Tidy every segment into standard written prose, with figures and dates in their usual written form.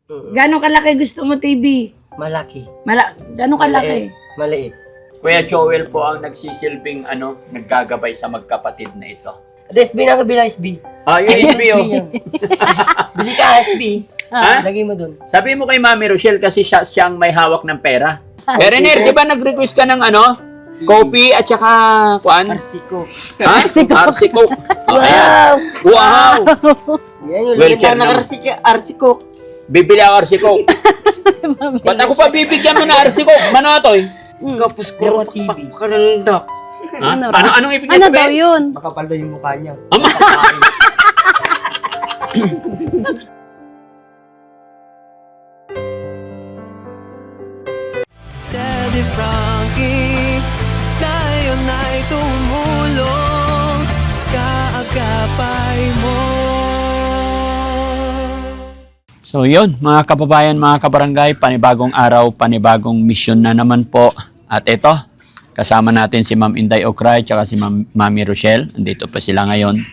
Gano'ng kalaki gusto mo, TV? Malaki. Gano'ng kalaki? Maliit. Kuya Joel po ang nagsisilbing naggagabay sa magkapatid na ito. SB na kabila, SB. Ah, yung SB oh. Bili ka, SB. Ha? Lagay mo dun. Sabi mo kay Mami Rochelle kasi siya ang may hawak ng pera. Berenier, di ba nag-request ka ng coffee at saka kuan? Arsiko. Ha? Arsiko. Wow! Wow! Yan yung Wheelchair lagyan naman. ng arsiko. Bibili ako arsiko. Ba't ako pa bibigyan mo na arsiko? Mano atoy? Kapos ko, pakarandap. Ha? Anong ibig Ano daw sabihin? yun? Makapal daw yung mukha niya. Daddy Frankie, tayo na'y tumulong, kaagapay mo. So yun, mga kababayan, mga kabarangay, panibagong araw, panibagong misyon na naman po. At ito, kasama natin si Ma'am Inday Ocray at si Mami Rochelle. Andito pa sila ngayon.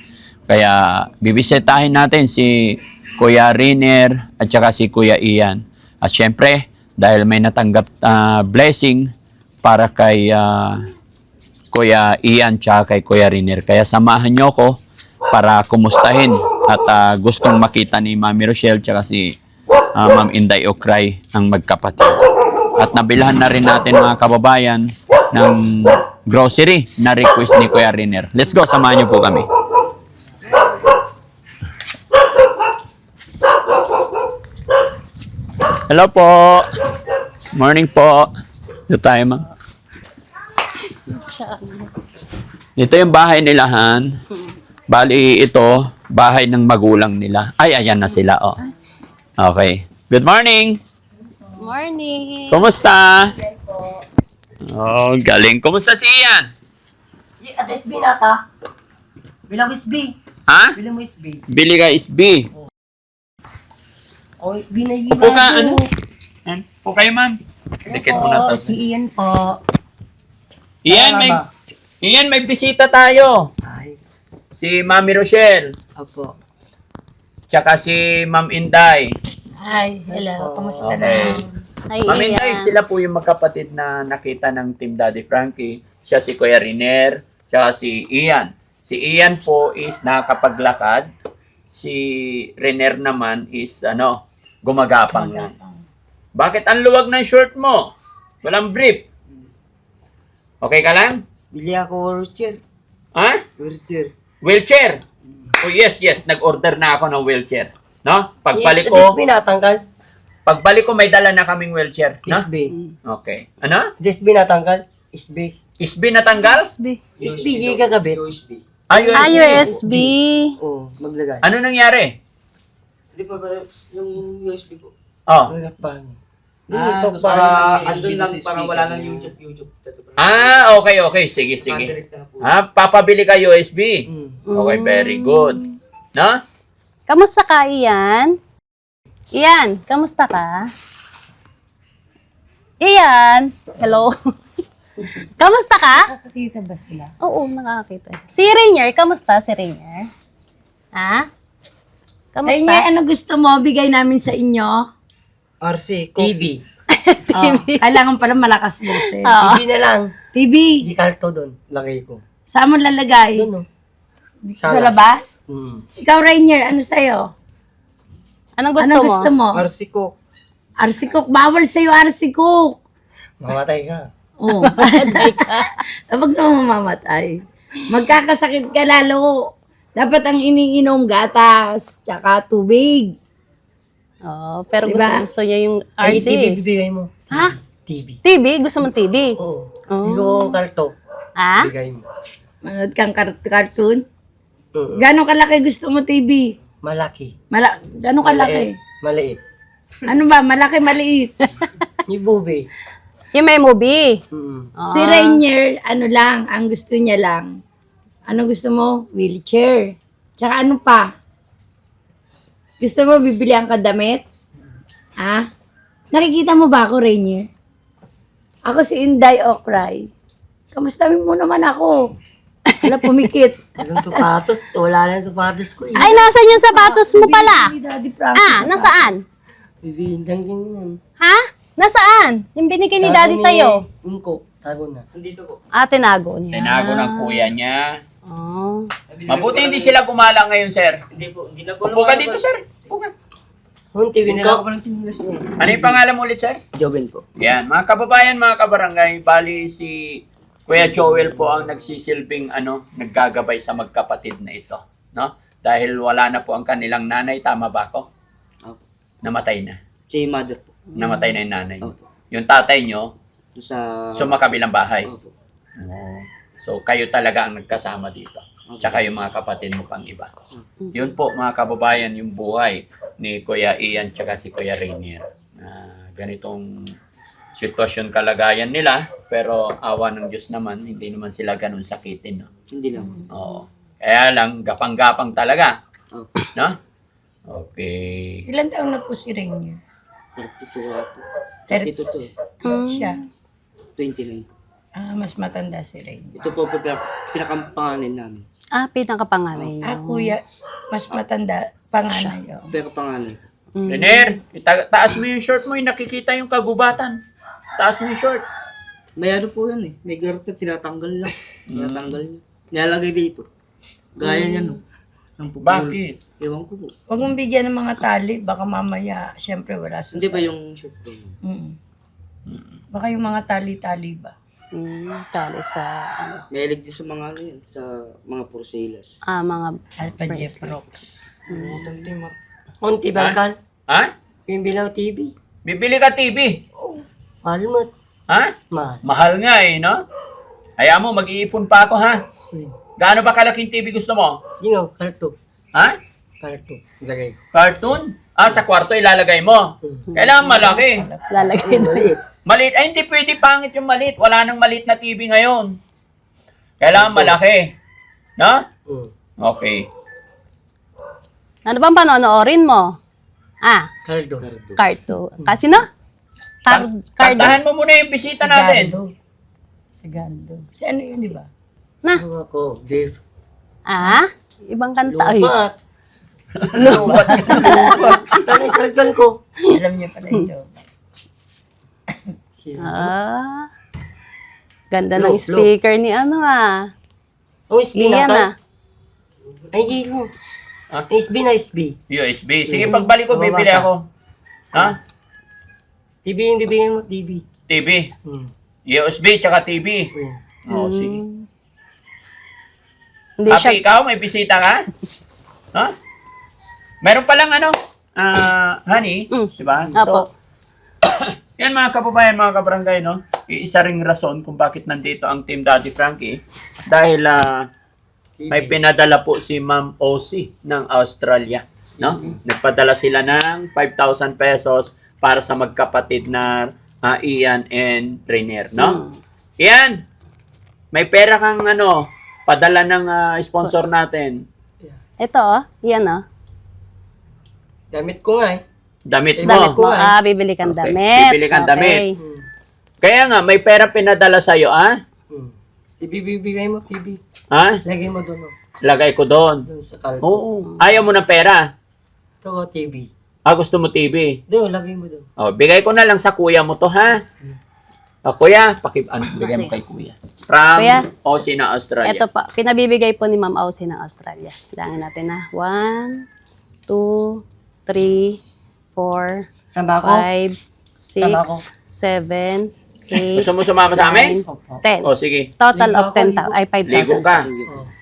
Kaya bibisitahin natin si Kuya Riner at saka si Kuya Ian. At syempre, dahil may natanggap blessing para kay Kuya Ian at kay Kuya Riner. Kaya samahan nyo ko para kumustahin at gustong makita ni Mami Rochelle at si Ma'am Inday Ocray ang magkapatid. At nabilhan na rin natin mga kababayan ng grocery na request ni Kuya Riner. Let's go, samahan niyo po kami. Hello po. Morning po. Ito tayo, ma'am. Ito yung bahay nila, Han. Bali, ito, bahay ng magulang nila. Ay, ayan na sila, oh. Okay. Good morning. Morning. Kumusta? Oh, galing. Kumusta si Ian? At SB na ka. Bilang SB. Ha? Bilang mo SB. Bili ka SB. O SB na yun. Upo ka, ano? Upo kayo, ma'am. Dikit mo na to. Si Ian po. Ian, may bisita tayo. Ay, Si Mami Rochelle. opo. Tsaka si Ma'am Inday. Hi, hello. Kamusta Okay. na? Ay, Ma'am Inday, Ian. sila po yung magkapatid na nakita ng Team Daddy Frankie. Siya si Kuya Riner, tsaka si Ian. Si Ian po is nakapaglakad. Si Riner naman is gumagapang lang. Bakit ang luwag ng short mo? Walang brief. Okay ka lang? Bili ako wheelchair. Ha? Wheelchair. Wheelchair. Oh yes. Nag-order na ako ng wheelchair. No? Pagbalik SB ko, natanggal. may dala na kaming wheelchair. No? SB. Okay. Ano? SB natanggal. SB. SB natanggal? SB gagabit. USB. Oo, maglagay. Ano nangyari? Hindi pa ba yung USB po? Oh. Nagpang. Para andun lang, parang wala nang YouTube. Ah, okay. Sige. Papabili ka USB. Okay, very good. No? Kamusta ka, Ian? Ian, kamusta ka? Ian, hello. Kamusta ka? Nakakita ba sila? Oo, nakakita. Si Rainier, kamusta si Rainier? Ha? Kamusta? Rainier, ano gusto mo? Bigay namin sa inyo. RC, TV. Kailangan pala malakas boses. TV na lang. TV, Hindi karto doon. Lagay ko. saan mo lalagay? Doon, no? Sa labas? Hmm. Ikaw, Rainier, ano sa'yo? Anong gusto Anong mo? gusto mo? RC ko. RC Cook. Bawal sa'yo, RC Cook. Mamatay ka. Oo. Huwag na mamamatay. Magkakasakit ka lalo. Dapat ang iniinom gatas, tsaka tubig. Oh, pero Diba? gusto niya yung Ay, RC. TV bibigay mo. Ha? TV. TV? Gusto mong TV? Oo. Oh. Hindi ko karto. Ha? Bigay mo. Manood kang cartoon. Oo. Gano'ng kalaki gusto mo TV? Malaki. Gano'ng kalaki? Maliit. Ano ba? Malaki, maliit. Yung bube. Yung may movie. Si Rainier, ano lang, ang gusto niya lang. Ano gusto mo? Wheelchair. Tsaka ano pa? Gusto mo bibilihan ka damit? Ha? Nakikita mo ba ako, Rainier? Ako si Inday Ocray. Kamustahin mo naman ako. Wala pumikit. Anong sapatos? Wala na yung sapatos ko. Ay, nasan yung sapatos mo pala? Daddy Frankie, Ah, nasaan? Bibindang ganyan. Ha? Nasaan? Yung binigay ni daddy sa'yo? Ko, tago na. Nandito po. Ah, tinago niya. Tinago ng kuya niya. Oh. Mabuti hindi sila gumala ngayon, sir. Hindi po, hindi na po. Upo ka dito, sir. Upo ka. Hunti, Binila ko pa ng tinilas niya. Ano yung pangalan mo ulit, sir? Joven po. Yan, mga kababayan, mga kabarangay, bali si Kuya Joel po ang nagsisilbing naggagabay sa magkapatid na ito, no? Dahil wala na po ang kanilang nanay, tama ba ako? Opo. Namatay na. Si mother po. Namatay na yung nanay. Opo. Yung tatay nyo, Sa... sumakabilang bahay. Opo. So, kayo talaga ang nagkasama dito. Tsaka yung mga kapatid mo pang iba. Yun po, mga kababayan, yung buhay ni Kuya Ian tsaka si Kuya Rainier. Ganitong sitwasyon kalagayan nila, pero awa ng Diyos naman, hindi naman sila ganun sakitin. No? Hindi lang. Oo. Kaya lang, gapang-gapang talaga. Opo. No? Okay. Ilan taon na po si Rainier? 32 nga po. 30 32 to. siya. 29. Mas matanda si Rainier. Ito po pinakampanganin namin. Ah, pinakapanganay niyo. Kuya, mas matanda, panganay. Oh. Pero pangalan. Rainier, taas mo yung short mo, yung nakikita yung kagubatan. Taas mo yung short. May ano po yan eh. May garter, tinatanggal lang. Tinatanggal niya. Nilalagay dito. Gaya niya no. Ng pupul. Bakit? Ewan ko po. Huwag mong bigyan ng mga tali, baka mamaya, syempre wala sa Hindi ba yung shirt po? Baka yung mga tali-tali ba? Tali sa, ano, May din sa mga ano yan. Sa mga porcelas. mga, Alpha Jeff Rocks. Hunti, bangkal. Ha? Yung bilang TV. Bibili ka TV. Mahal mo. Ha? Mahal. Mahal nga eh, no? Hayaan mo, mag-iipon pa ako, ha? Gaano ba kalaking TV gusto mo? Hindi nga, karto. Ha? Karto. Lagay. Cartoon? Sa kwarto ilalagay mo. Kailangan malaki. lalagay doon. Maliit. Maliit. Ay, hindi pwede pangit yung maliit. Wala nang maliit na TV ngayon. Kailangan malaki. No? Okay. Ano bang panonoorin mo? Kardo. Carto. Kasi no? Cardo. Kantahan mo muna yung bisita natin. Si Galdo. Si ano yun, di ba? Ano ako? Beef. Ibang kanta. Ay, Lupat. Ano yung sargal ko? Alam niya pala ito. Ganda ng speaker ni ano Oh, SB Iyan na. Ay, gino. SB na SB. USB. Sige, pagbalik ko, bibili ako. Ha? TV yung bibigyan mo, TV. TV. USB, tsaka TV. Oo, sige. Hindi Happy, siya, ikaw? May bisita ka? Ha? Meron palang honey, di ba? Apo. Yan mga kababayan, mga kabarangay, no? Iisa ring rason kung bakit nandito ang Team Daddy Frankie. Dahil may pinadala po si Ma'am OC ng Australia, no? Nagpadala sila ng 5,000 pesos para sa magkapatid na Ian and Rainier, no? Ian, may pera kang padala ng sponsor natin. ito yan Damit ko nga eh. Damit mo. Damit mo. Bibili kang Okay. damit. Bibili kang damit. Okay. Kaya nga, may pera pinadala sa'yo, TV bibigay mo, TV. Ha? Lagay mo doon, Lagay ko doon. doon sa karto. Oo. Ayaw mo ng pera. Ito ko, TV. Gusto mo TV. Doon, lagay mo doon. Bigay ko na lang sa kuya mo to, ha? Kuya, bigay mo kay kuya. From Kuya, OC na Australia. Ito pa, pinabibigay po ni Ma'am Aussie ng Australia. Bilangin natin 1, 2, 3, 4, Saan ba ako? 5, Sama ako. 6, 7, 8, Gusto mo sumama sa amin? 10. Sige. Total of Ligo ako, 10,000, ay Ligo 5,000. ka.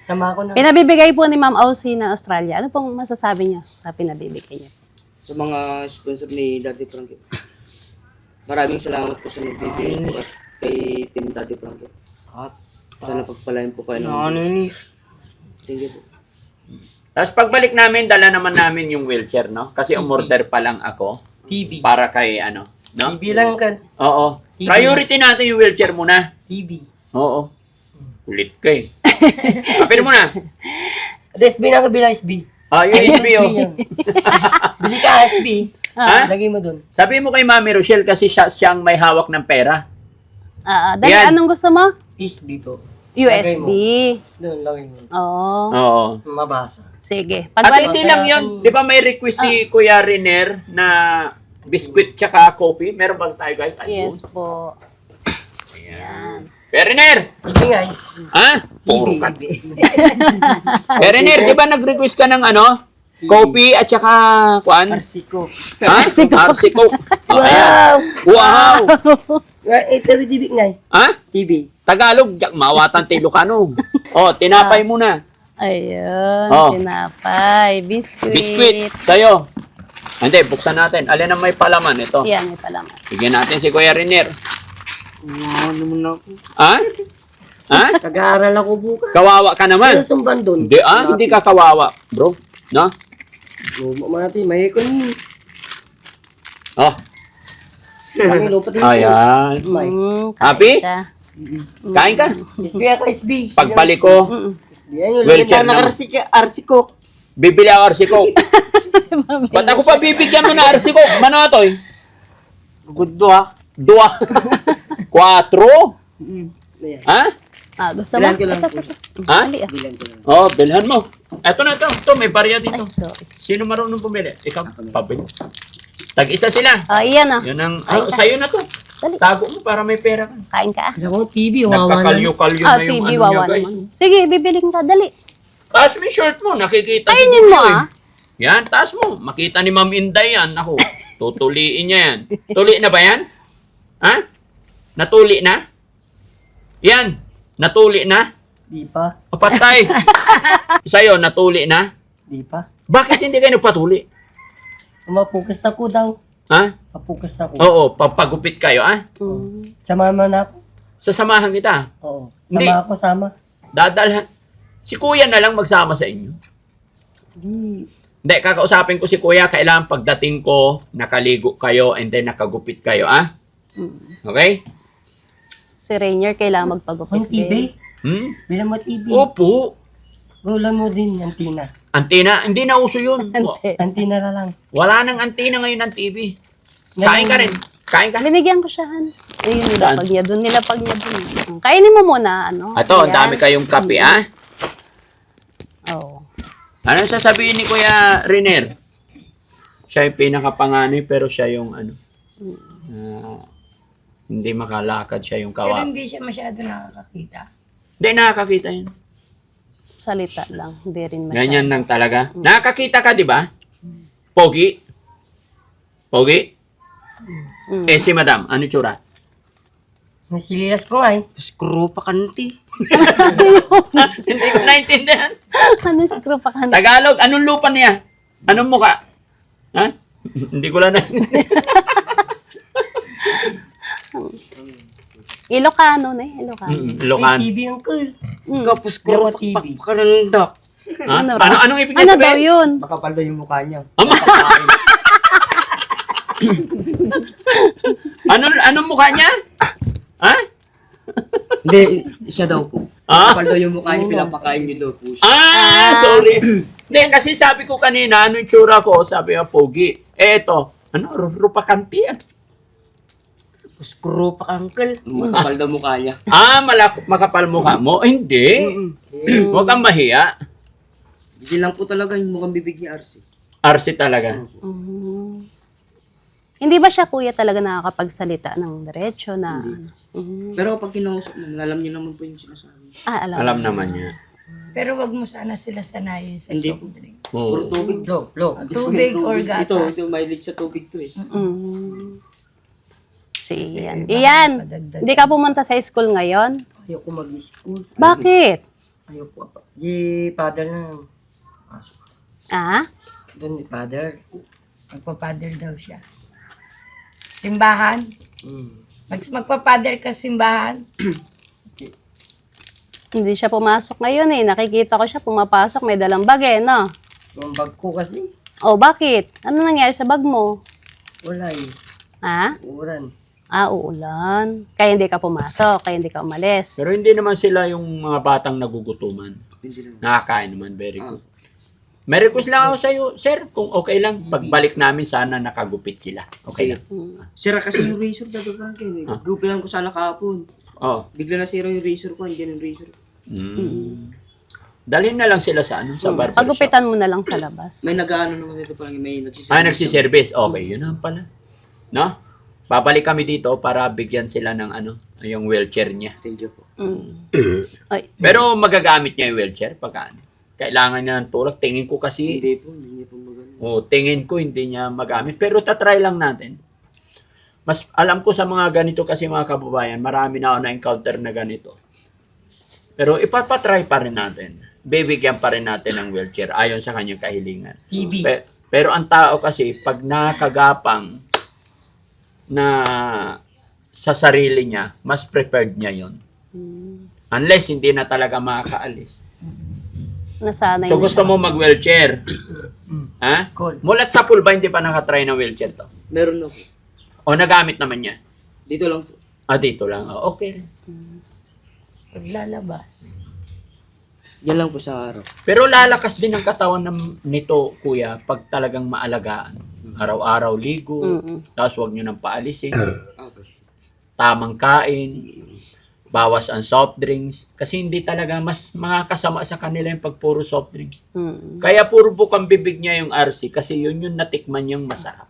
Sama ko na. Pinabibigay po ni Ma'am Aussie ng Australia. Ano pong masasabi niya sa pinabibigay niya? Sa mga sponsor ni Daddy Frankie. Maraming salamat po sa nagbibigay po at kay Team Daddy Frankie. Sana pagpalain po kayo ng Thank you po. Tapos pagbalik namin, dala naman namin yung wheelchair, no? Kasi umorder pa lang ako TV. para kay no? TV lang kan. Oo. Priority natin yung wheelchair muna. TV. Oo. Kulit ka eh. Kapin mo na. SB na ka bilang SB. USB oh. Bili ka SB. Ha? Lagay mo doon. Sabi mo kay Mami Rochelle kasi siya ang may hawak ng pera. Dali, Yan. anong gusto mo? SB po. USB. Doon, lagay mo. Oo. Oo. Mabasa. Sige. At Pagbalik, hindi lang yun. Di ba may request si Kuya Rainier na biscuit tsaka coffee. Meron ba tayo guys? Yes po. Ayan. Periner! Kasi nga, Ha? Puro ka. Periner, di ba nag-request ka ng coffee at tsaka kuan? arsiko. Ha? Arsiko. Ayan. Wow! Ito yung TV nga. Ha? TV. Tagalog, mawatan tayo Ilocano. Tinapay muna. Ayun, Oh. tinapay, biscuit. Biscuit. Sa'yo. Hindi, buksan natin. Alin ang may palaman? Ito. Yan, may palaman. Sige natin si Kuya Riner. Ano naman ako? Ha? Ha? Kag-aaral ako bukas. Kawawa ka naman. Ano sumban doon? Hindi ka kawawa, bro. No? Mati, may ikon. Oh, Kami lupat yung ayan. May. Kain Happy? ka. Kain ka. SB ako, SB. Pagbalik ko, SB. Ayun, Wheelchair lagyan na arsiko. bibili ako arsiko. Ba't ako pa bibigyan mo na arsiko? Mano ito eh? Gudo ha. 2. 4. Ha? Gusto mo? Bilan ko lang po. Ha? Dali, ah. Bilan ko lang. Oh, bilhan mo. Eto na ito. Ito, may barya dito. Ay, sorry. Sino marunong bumili? Ikaw, pabili. Tag-isa sila. Iyan ah. Yun ang, sa'yo na to. Dali. Tago mo para may pera ka. Kain ka. Ako, TV, wawa na. Nagkakalyo-kalyo na yung TV, ano wawa niya, guys. naman. Sige, bibiling ka. Dali. Taas mo yung shirt mo. Nakikita Kainin mo, siguro eh. Yan, taas mo. Makita ni Ma'am Inday yan. Ako, tutuliin niya yan. Tuli na ba yan? Ha? Natuli na? Yan. Natuli na? Di pa. O patay. Sa'yo, natuli na? Di pa. Bakit hindi kayo nagpatuli? Mapukas ako daw. Ha? Mapukas ako. Oo, papagupit kayo, ha? Sama na ako. Sasamahan kita. Oo. Hindi. Sama ako, sama. Dadalhan. Si kuya na lang magsama sa inyo. Di. Hindi, kakausapin ko si kuya. Kailangan pagdating ko, nakaligo kayo and then nakagupit kayo, ha? Okay? Si Rainier kailangan magpagupit. Yung TV. Hmm? Bilang mo TV. Opo. Wala mo din, antina. Antina, hindi na uso yun. Hindi. Antina na lang. Wala nang antina ngayon ng TV. Ngayon- Kain ka rin. Kain ka. Binigyan ko siya, Han. Ayun, Saan? nilapag niya doon. Nilapag niya doon. Kainin mo muna, ano. Ito, ang Ayan. dami kayong kape, ha? Oo. Ano sasabihin ni Kuya Riner? Siya yung pinakapanganay pero siya yung hindi makalakad, siya yung Pero kawa. hindi siya masyado nakakakita. Hindi, nakakakita yun. Salita lang. Hindi rin masyado. Ganyan lang talaga. Nakakita ka, di ba? Pogi? Pogi? Eh, si Madam, ano tsura? Nasililas ko nga eh. Screw pa kanti. Hindi ko naintindihan. Ano screw pa ka? Tagalog, anong lupa niya? Anong muka? Ha? Hindi ko lang naintindihan. Ilocano na eh. Ilocano. Ilocan. TV uncle. Kapos screw Yung TV. pa kananda. Ha? Ano Anong ibig Ano daw sabihin? yun? Makapal daw yung mukha niya. Anong mukha niya? Ha? Hindi, siya daw po. Ah? Makapal daw yung mukha niya, pinapakain niyo daw po siya. Sorry. Hindi, kasi sabi ko kanina, ano yung tsura ko? Sabi nga, pogi. Eh, ito. Ano? Rupakanti yan. Screw pa uncle. Makapal daw mukha niya. Makapal mukha mo? Hindi. Huwag kang mahiya. Hindi lang po talaga yung mukhang bibig niya, Arsi. Arsi talaga. Hindi ba siya kuya talaga nakakapagsalita ng diretso na... Pero pag kinausap mo, alam niyo naman po yung sinasabi. alam. Alam naman niya. Pero wag mo sana sila sanayin sa Hindi soft drinks. Puro tubig. Tubig or gatas. Ito, mahilig sa tubig to eh. Si Ian. Ian, hindi ka pumunta sa school ngayon? Ayoko mag-school. Bakit? Ayoko pa. Di father na. Ah? Doon ni father. Magpapader daw siya. Simbahan? Magpapader ka sa simbahan? Hindi siya pumasok ngayon eh. Nakikita ko siya pumapasok. May dalang bag eh, no? Yung bag ko kasi. Oh, bakit? Ano nangyari sa bag mo? Wala eh. Ha? Uran. Uulan. Kaya hindi ka pumasok. Kaya hindi ka umalis. Pero hindi naman sila yung mga batang nagugutuman. Hindi lang. Nakakain naman. Very good. May request lang ako sa'yo, sir. Kung okay lang, pagbalik namin sana nakagupit sila. Okay lang. Sira kasi yung razor dito lang kayo. Gupilan ko sana kahapon. Oh. Bigla na sira yung razor ko, hindi yung razor. Dalhin na lang sila sa sa barbershop. Pagupitan mo na lang sa labas. May nag-ano naman dito parang may nagsiservice. Nagsiservice. Okay, yun naman pala. No? Babalik kami dito para bigyan sila ng yung wheelchair niya. Thank you po. Ay, Pero magagamit niya yung wheelchair pag kailangan niya ng tulak. Tingin ko kasi, Hindi po magano. tingin ko hindi niya magamit. Pero tatry lang natin. Mas alam ko sa mga ganito kasi mga kababayan, marami na ako na-encounter na ganito. Pero ipapatry pa rin natin. Bibigyan pa rin natin ng wheelchair ayon sa kanyang kahilingan. Pero ang tao kasi, pag nakagapang na sa sarili niya, mas prepared niya yon. Unless hindi na talaga makakaalis. nasanay So na gusto siya. mo mag-wheelchair? Ha? Cool. Mulat sa pool ba hindi pa nakatry ng wheelchair to? Meron na po. O nagamit naman niya? Dito lang po. Dito lang. Okay. Paglalabas. Yan lang po sa araw. Pero lalakas din ang katawan nito, kuya, pag talagang maalagaan. Araw-araw ligo, tapos huwag nyo nang paalisin. Tamang kain, bawas ang soft drinks. Kasi hindi talaga mas makakasama sa kanila yung pag puro soft drinks. Kaya puro bukang bibig niya yung RC kasi yun yung natikman niyang masarap.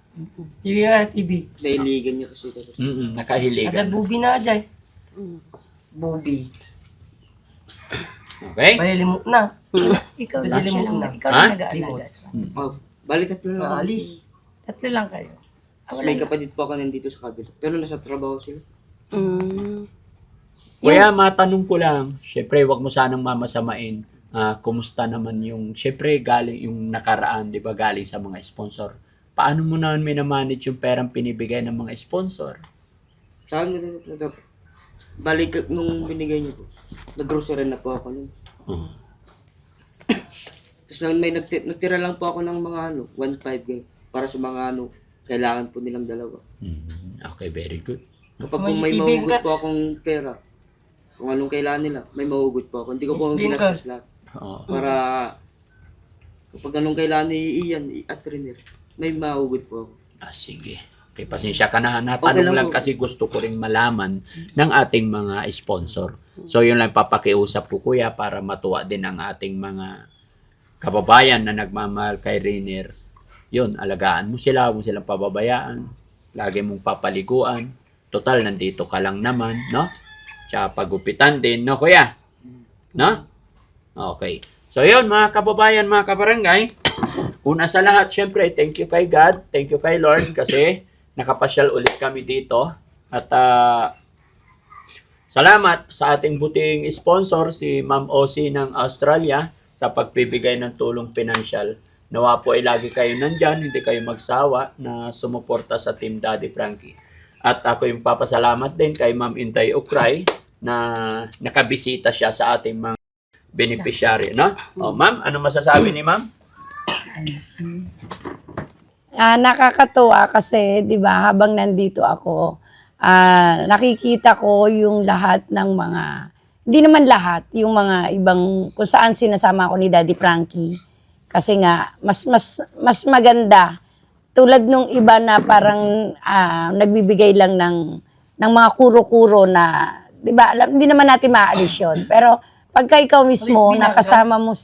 TV nga, TV. Nailigan niya kasi ito. Ada Nakahiligan. bubi na dyan. Bubi. Okay? Palilimok na. Ikaw lang Pwede siya mo lang. na. Ikaw Ha? lang nag-aalaga sa kanya. Balik at lang. Alis. Tatlo lang kayo. Tapos may kapatid po ako nandito sa kabila. Pero nasa trabaho sila. Kuya, matanong ko lang, syempre, wag mo sanang mamasamain. Kumusta naman yung, syempre, galing yung nakaraan, di ba, galing sa mga sponsor. Paano mo naman minamanage yung perang pinibigay ng mga sponsor? Saan na balik nung binigay niyo po. Nag-grocery na po ako nun. Tapos may nagtira lang po ako ng mga 1.5 ganyan, para sa mga kailangan po nilang dalawa. Okay, very good. Kapag kung may mahugot po akong pera, kung anong kailangan nila, may mahugot po ako. Hindi ko po ginastos lahat. Para kapag anong kailangan ni Ian at Renier, may mahugot po ako. Sige. Okay, pasensya ka na. Okay Natanong lang lang po. kasi gusto ko ring malaman ng ating mga sponsor. So, yun lang papakiusap ko, kuya, para matuwa din ang ating mga kababayan na nagmamahal kay Renier. Yun, alagaan mo sila, huwag mo silang pababayaan. Lagi mong papaliguan. Total, nandito ka lang naman, no? Tsaka pagupitan din, no, kuya? No? Okay. So, yun, mga kababayan, mga kabarangay. Una sa lahat, syempre, thank you kay God, thank you kay Lord, kasi nakapasyal ulit kami dito. At salamat sa ating buting sponsor, si Ma'am Osi ng Australia, sa pagbibigay ng tulong pinansyal. Nawa po ay lagi kayo nandyan, hindi kayo magsawa na sumuporta sa Team Daddy Frankie. At ako yung papasalamat din kay Ma'am Inday Ukray na nakabisita siya sa ating mga beneficiary, no? O, Ma'am, ano masasabi ni Ma'am? Nakakatuwa kasi, 'di ba, habang nandito ako, nakikita ko yung lahat ng mga, hindi naman lahat, yung mga ibang kung saan sinasama ko ni Daddy Frankie. Kasi nga mas maganda tulad nung iba na parang nagbibigay lang ng mga kuro-kuro na, 'di ba? Hindi naman natin maaalis 'yon. Pero pagka ikaw mismo nakasama mo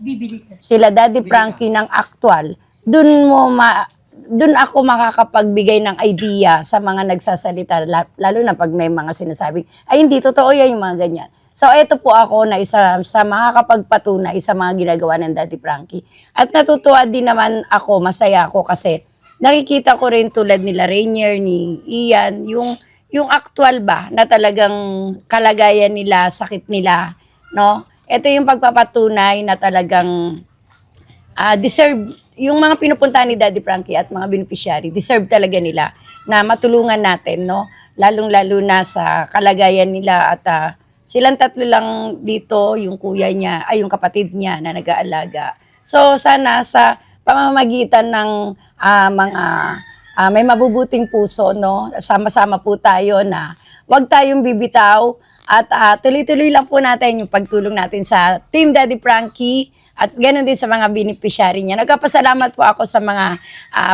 Bibili ka. sila Daddy Frankie ng actual, dun ako makakapagbigay ng idea sa mga nagsasalita, lalo na pag may mga sinasabi, ay hindi totoo yan yung mga ganyan. So ito po ako na isa sa makakapagpatunay sa mga ginagawa ng Daddy Frankie. At natutuwa din naman ako, masaya ako kasi nakikita ko rin tulad nila Renier, ni Ian, yung actual ba na talagang kalagayan nila, sakit nila, no? Ito yung pagpapatunay na talagang deserve, yung mga pinupuntahan ni Daddy Frankie at mga beneficiary, deserve talaga nila na matulungan natin, no? Lalong-lalo na sa kalagayan nila at silang tatlo lang dito, yung kuya niya, ay yung kapatid niya na nag-aalaga. So sana sa pamamagitan ng mga may mabubuting puso, no? Sama-sama po tayo na wag tayong bibitaw at tuloy-tuloy lang po natin yung pagtulong natin sa Team Daddy Frankie at ganoon din sa mga beneficiary niya. Nagpapasalamat po ako sa mga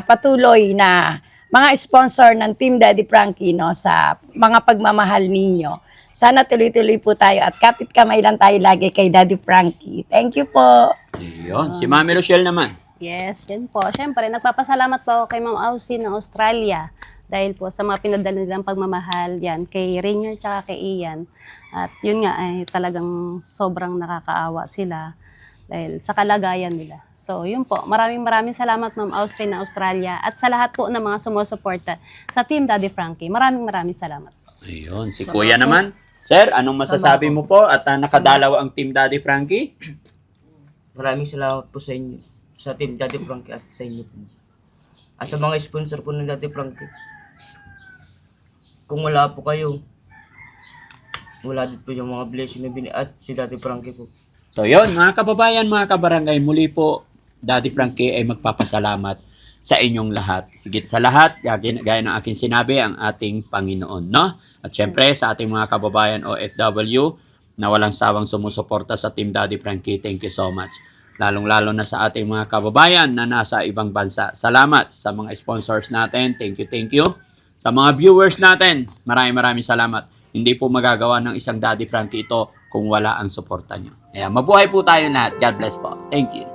patuloy na mga sponsor ng Team Daddy Frankie, no, sa mga pagmamahal ninyo. Sana tuloy-tuloy po tayo at kapit kamay lang tayo lagi kay Daddy Frankie. Thank you po. Yun. Si Mami Rochelle naman. Yes, yun po. Siyempre, nagpapasalamat po ako kay Ma'am Ausi ng Australia Dahil po sa mga pinadala nilang pagmamahal yan kay Rainier tsaka kay Ian. At yun nga ay talagang sobrang nakakaawa sila dahil sa kalagayan nila. So yun po, maraming salamat Ma'am Austria ng Australia at sa lahat po ng mga sumusuporta sa Team Daddy Frankie. Maraming salamat. Ayun, si Kuya naman. Sir, anong masasabi mo po at nakadalaw ang Team Daddy Frankie? Maraming salamat po sa inyo, sa Team Daddy Frankie at sa inyo po. At sa mga sponsor po ng Daddy Frankie. Kung wala po kayo, wala din po yung mga blessing na at si Daddy Frankie po. So yun, mga kababayan, mga kabarangay, muli po, Daddy Frankie ay magpapasalamat sa inyong lahat. Higit sa lahat, gaya ng aking sinabi, ang ating Panginoon, no? At syempre, sa ating mga kababayan OFW na walang sawang sumusuporta sa Team Daddy Frankie, thank you so much. Lalong-lalo na sa ating mga kababayan na nasa ibang bansa. Salamat sa mga sponsors natin. Thank you. Sa mga viewers natin, maraming salamat. Hindi po magagawa ng isang Daddy Frankie ito kung wala ang suporta nyo. Kaya mabuhay po tayo lahat. God bless po. Thank you.